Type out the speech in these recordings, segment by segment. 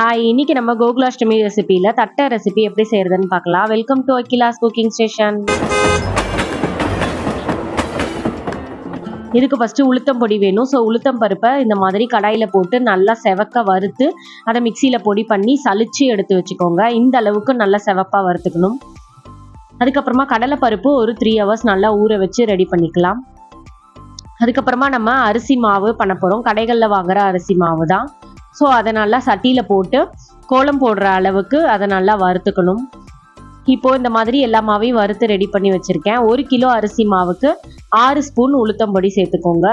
Hi, இன்னைக்கு நம்ம கோகுலாஷ்டமி ரெசிபியில் தட்டை ரெசிபி எப்படி செய்யறதுன்னு பார்க்கலாம். Welcome to Akila's cooking station. இதுக்கு ஃபஸ்ட்டு உளுத்தம் பொடி வேணும். ஸோ உளுத்தம் பருப்பை இந்த மாதிரி கடாயில் போட்டு நல்லா செவக்க வறுத்து அதை மிக்சியில் பொடி பண்ணி சலிச்சு எடுத்து வச்சுக்கோங்க. இந்த அளவுக்கு நல்லா செவப்பாக வறுத்துக்கணும். அதுக்கப்புறமா கடலைப்பருப்பு ஒரு 3 hours நல்லா ஊற வச்சு ரெடி பண்ணிக்கலாம். அதுக்கப்புறமா நம்ம அரிசி மாவு பண்ண போகிறோம். கடைகளில் வாங்குகிற அரிசி மாவு தான். ஸோ அதை நல்லா சட்டியில் போட்டு கோலம் போடுற அளவுக்கு அதை நல்லா வறுத்துக்கணும். இப்போது இந்த மாதிரி எல்லா மாவையும் வறுத்து ரெடி பண்ணி வச்சுருக்கேன். 1 கிலோ அரிசி மாவுக்கு 6 ஸ்பூன் உளுத்தம்பொடி சேர்த்துக்கோங்க.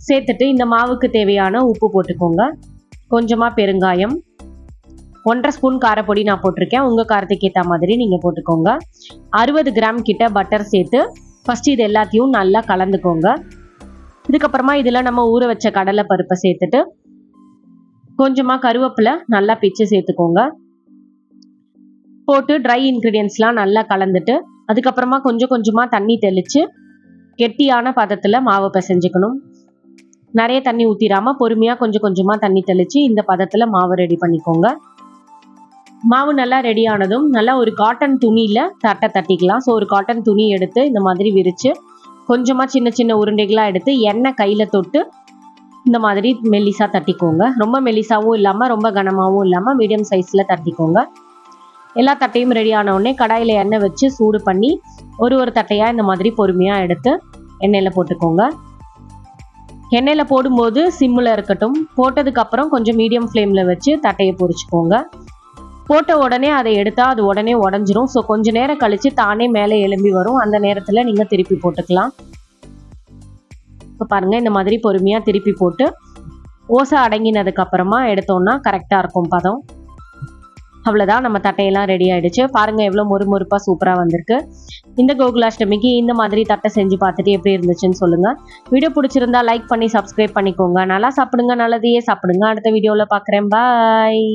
சேர்த்துட்டு இந்த மாவுக்கு தேவையான உப்பு போட்டுக்கோங்க. கொஞ்சமாக பெருங்காயம், 1.5 ஸ்பூன் காரப்பொடி நான் போட்டிருக்கேன். உங்கள் காரத்துக்கு ஏற்ற மாதிரி நீங்கள் போட்டுக்கோங்க. 60 கிராம் கிட்ட பட்டர் சேர்த்து ஃபஸ்ட்டு இது எல்லாத்தையும் நல்லா கலந்துக்கோங்க. இதுக்கப்புறமா இதில் நம்ம ஊற வச்ச கடலை பருப்பை சேர்த்துட்டு கொஞ்சமாக கருவேப்பிலை நல்லா பிச்சு சேர்த்துக்கோங்க. போட்டு ட்ரை இன்க்ரீடியன்ஸ்லாம் நல்லா கலந்துட்டு அதுக்கப்புறமா கொஞ்சம் கொஞ்சமாக தண்ணி தெளித்து கெட்டியான பதத்தில் மாவை பிசைஞ்சுக்கணும். நிறைய தண்ணி ஊற்றிடாமல் பொறுமையாக கொஞ்சம் கொஞ்சமாக தண்ணி தெளித்து இந்த பதத்தில் மாவு ரெடி பண்ணிக்கோங்க. மாவு நல்லா ரெடி ஆனதும் நல்லா ஒரு காட்டன் துணியில் தட்டை தட்டிக்கலாம். ஸோ ஒரு காட்டன் துணி எடுத்து இந்த மாதிரி விரித்து கொஞ்சமாக சின்ன சின்ன உருண்டைகளாக எடுத்து எண்ணெய் கையில் தொட்டு இந்த மாதிரி மெல்லிசாக தட்டிக்கோங்க. ரொம்ப மெல்லிசாவும் இல்லாமல் ரொம்ப கனமாகவும் இல்லாமல் மீடியம் சைஸில் தட்டிக்கோங்க. எல்லா தட்டையும் ரெடி ஆனவுடனே கடாயில் எண்ணெய் வச்சு சூடு பண்ணி ஒரு தட்டையாக இந்த மாதிரி பொறுமையாக எடுத்து எண்ணெயில் போட்டுக்கோங்க. எண்ணெயில் போடும்போது சிம்மில் இருக்கட்டும். போட்டதுக்கப்புறம் கொஞ்சம் மீடியம் ஃப்ளேமில் வச்சு தட்டையை பொரிச்சுக்கோங்க. போட்ட உடனே அதை எடுத்தால் அது உடனே உடஞ்சிரும். ஸோ கொஞ்சம் நேரம் கழித்து தானே மேலே எழும்பி வரும். அந்த நேரத்தில் நீங்கள் திருப்பி போட்டுக்கலாம். இப்போ பாருங்கள், இந்த மாதிரி பொறுமையாக திருப்பி போட்டு ஓசை அடங்கினதுக்கப்புறமா எடுத்தோன்னா கரெக்டாக இருக்கும் பதம். அவ்வளோதான், நம்ம தட்டையெல்லாம் ரெடி ஆகிடுச்சு. பாருங்கள் எவ்வளோ மொறுமொறுப்பாக சூப்பராக வந்திருக்கு. இந்த கோகுலாஷ்டமிக்கு இந்த மாதிரி தட்டை செஞ்சு பார்த்துட்டு எப்படி இருந்துச்சுன்னு சொல்லுங்கள். வீடியோ பிடிச்சிருந்தா லைக் பண்ணி சப்ஸ்கிரைப் பண்ணிக்கோங்க. நல்லா சாப்பிடுங்க, நல்லதையே சாப்பிடுங்க. அடுத்த வீடியோவில் பார்க்குறேன். பாய்.